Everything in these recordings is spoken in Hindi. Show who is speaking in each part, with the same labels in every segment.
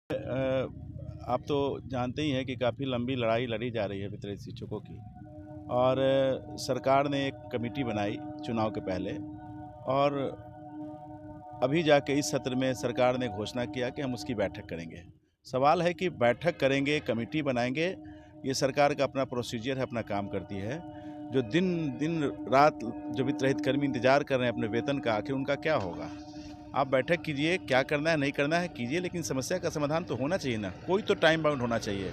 Speaker 1: आप तो जानते ही हैं कि काफ़ी लंबी लड़ाई लड़ी जा रही है वित्तीय शिक्षकों की। और सरकार ने एक कमेटी बनाई चुनाव के पहले, और अभी जाके इस सत्र में सरकार ने घोषणा किया कि हम उसकी बैठक करेंगे। सवाल है कि बैठक करेंगे, कमेटी बनाएंगे, ये सरकार का अपना प्रोसीजर है, अपना काम करती है। जो दिन दिन रात जो वित्तरहित कर्मी इंतजार कर रहे हैं अपने वेतन का, आखिर उनका क्या होगा? आप बैठक कीजिए, क्या करना है नहीं करना है कीजिए, लेकिन समस्या का समाधान तो होना चाहिए ना, कोई तो टाइम बाउंड होना चाहिए।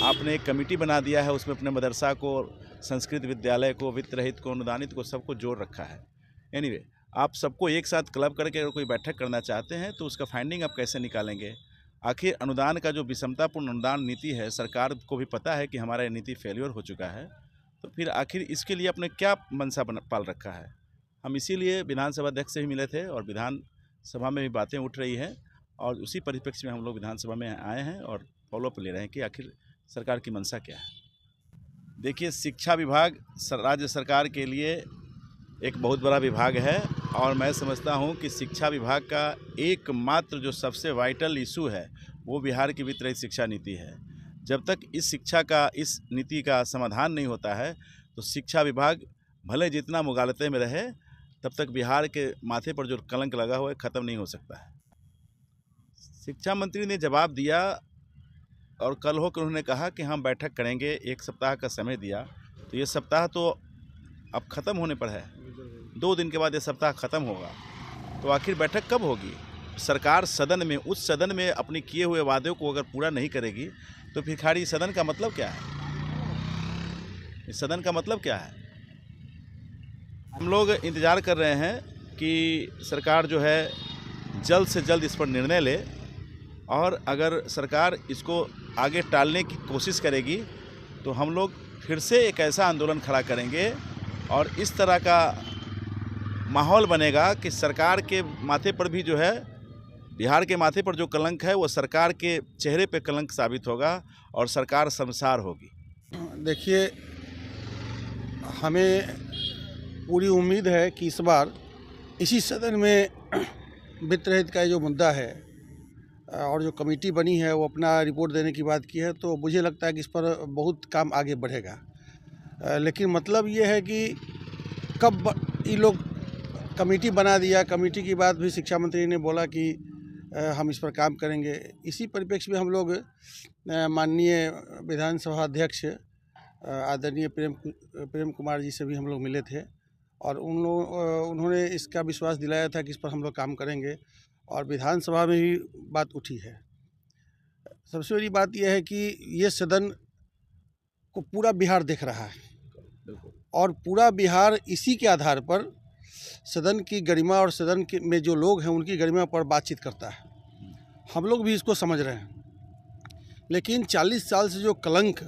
Speaker 1: आपने एक कमेटी बना दिया है, उसमें अपने मदरसा को, संस्कृत विद्यालय को, वित्त रहित को, अनुदानित को, सबको जोड़ रखा है। एनीवे, आप सबको एक साथ क्लब करके अगर कोई बैठक करना चाहते हैं तो उसका फाइंडिंग आप कैसे निकालेंगे? आखिर अनुदान का जो विषमतापूर्ण अनुदान नीति है, सरकार को भी पता है कि हमारा ये नीति फेल्योर हो चुका है, तो फिर आखिर इसके लिए आपने क्या मंशा पाल रखा है? हम इसीलिए विधानसभा अध्यक्ष से भी मिले थे और विधानसभा में भी बातें उठ रही हैं, और उसी परिप्रेक्ष्य में हम लोग विधानसभा में आए हैं और फॉलोअप ले रहे हैं कि आखिर सरकार की मंशा क्या है। देखिए, शिक्षा विभाग राज्य सरकार के लिए एक बहुत बड़ा विभाग है, और मैं समझता हूं कि शिक्षा विभाग का एकमात्र जो सबसे वाइटल इशू है वो बिहार की वित्त रहित शिक्षा नीति है। जब तक इस नीति का समाधान नहीं होता है तो शिक्षा विभाग भले जितना मुगालते में रहे, तब तक बिहार के माथे पर जो कलंक लगा हुआ है ख़त्म नहीं हो सकता है। शिक्षा मंत्री ने जवाब दिया और कल होकर उन्होंने कहा कि हम बैठक करेंगे, 1 सप्ताह का समय दिया। तो ये सप्ताह तो अब ख़त्म होने पर है, 2 दिन के बाद ये सप्ताह ख़त्म होगा, तो आखिर बैठक कब होगी? सरकार सदन में, उस सदन में अपने किए हुए वादों को अगर पूरा नहीं करेगी तो फिर खाली सदन का मतलब क्या है? इस सदन का मतलब क्या है? हम लोग इंतज़ार कर रहे हैं कि सरकार जो है जल्द से जल्द इस पर निर्णय ले, और अगर सरकार इसको आगे टालने की कोशिश करेगी तो हम लोग फिर से एक ऐसा आंदोलन खड़ा करेंगे, और इस तरह का माहौल बनेगा कि सरकार के माथे पर भी जो है, बिहार के माथे पर जो कलंक है वो सरकार के चेहरे पे कलंक साबित होगा और सरकार शर्मसार होगी।
Speaker 2: देखिए, हमें पूरी उम्मीद है कि इस बार इसी सदन में वित्त रहित का जो मुद्दा है और जो कमेटी बनी है वो अपना रिपोर्ट देने की बात की है, तो मुझे लगता है कि इस पर बहुत काम आगे बढ़ेगा। लेकिन मतलब ये है कि कब ये लोग कमेटी बना दिया, कमेटी की बात भी शिक्षा मंत्री ने बोला कि हम इस पर काम करेंगे। इसी परिप्रेक्ष्य में हम लोग माननीय विधानसभा अध्यक्ष आदरणीय प्रेम कुमार जी से भी हम लोग मिले थे, और उन्होंने इसका विश्वास दिलाया था कि इस पर हम लोग काम करेंगे, और विधानसभा में भी बात उठी है। सबसे बड़ी बात यह है कि ये सदन को पूरा बिहार देख रहा है, और पूरा बिहार इसी के आधार पर सदन की गरिमा और सदन के में जो लोग हैं उनकी गरिमा पर बातचीत करता है। हम लोग भी इसको समझ रहे हैं, लेकिन 40 साल से जो कलंक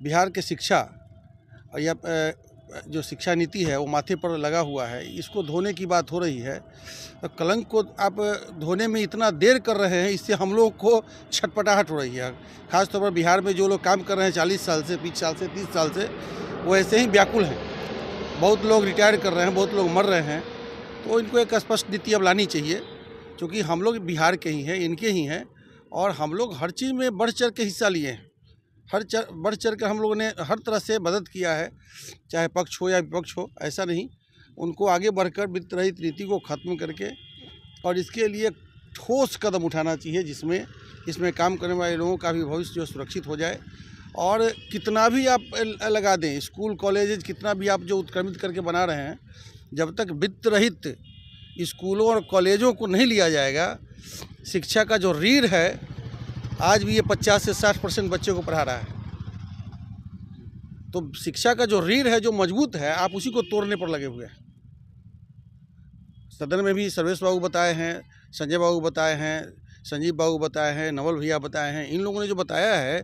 Speaker 2: बिहार के शिक्षा या जो शिक्षा नीति है वो माथे पर लगा हुआ है, इसको धोने की बात हो रही है। तो कलंक को आप धोने में इतना देर कर रहे हैं, इससे हम लोग को छटपटाहट हो रही है। ख़ासतौर पर बिहार में जो लोग काम कर रहे हैं 40 साल से, 20 साल से, 30 साल से, वो ऐसे ही व्याकुल हैं। बहुत लोग रिटायर कर रहे हैं, बहुत लोग मर रहे हैं, तो इनको एक स्पष्ट नीति अब लानी चाहिए, क्योंकि हम लोग बिहार के ही हैं, इनके ही हैं, और हम लोग हर चीज़ में बढ़ चढ़ के हिस्सा लिए हैं। बढ़ चढ़ कर हम लोगों ने हर तरह से मदद किया है, चाहे पक्ष हो या विपक्ष हो, ऐसा नहीं। उनको आगे बढ़कर वित्त रहित नीति को ख़त्म करके और इसके लिए ठोस कदम उठाना चाहिए, जिसमें इसमें काम करने वाले लोगों का भी भविष्य जो सुरक्षित हो जाए। और कितना भी आप लगा दें, स्कूल कॉलेज कितना भी आप जो उत्क्रमित करके बना रहे हैं, जब तक वित्त रहित स्कूलों और कॉलेजों को नहीं लिया जाएगा, शिक्षा का जो रीढ़ है, आज भी ये 50 से 60% बच्चों को पढ़ा रहा है। तो शिक्षा का जो रीढ़ है, जो मजबूत है, आप उसी को तोड़ने पर लगे हुए हैं। सदन में भी सर्वेश बाबू बताए हैं, संजय बाबू बताए हैं, संजीव बाबू बताए हैं, नवल भैया बताए हैं। इन लोगों ने जो बताया है,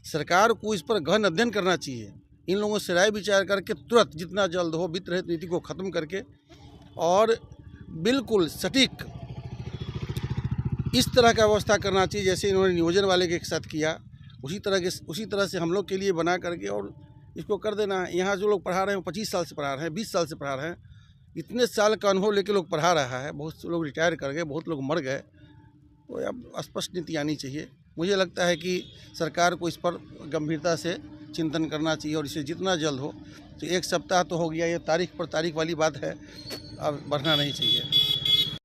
Speaker 2: सरकार को इस पर गहन अध्ययन करना चाहिए। इन लोगों से राय विचार करके तुरंत जितना जल्द हो वित्त रहित नीति को ख़त्म करके, और बिल्कुल सटीक इस तरह का व्यवस्था करना चाहिए जैसे इन्होंने नियोजन वाले के साथ किया, उसी तरह से हम लोग के लिए बना करके और इसको कर देना है। यहाँ जो लोग पढ़ा रहे हैं 25 साल से पढ़ा रहे हैं, 20 साल से पढ़ा रहे हैं, इतने साल का अनुभव लेके लोग पढ़ा रहा है। बहुत लोग रिटायर कर गए, बहुत लोग मर गए, तो अब स्पष्ट नीति आनी चाहिए। मुझे लगता है कि सरकार को इस पर गंभीरता से चिंतन करना चाहिए और इसे जितना जल्द हो, तो 1 सप्ताह तो हो गया, ये तारीख पर तारीख वाली बात है, अब बढ़ना नहीं चाहिए।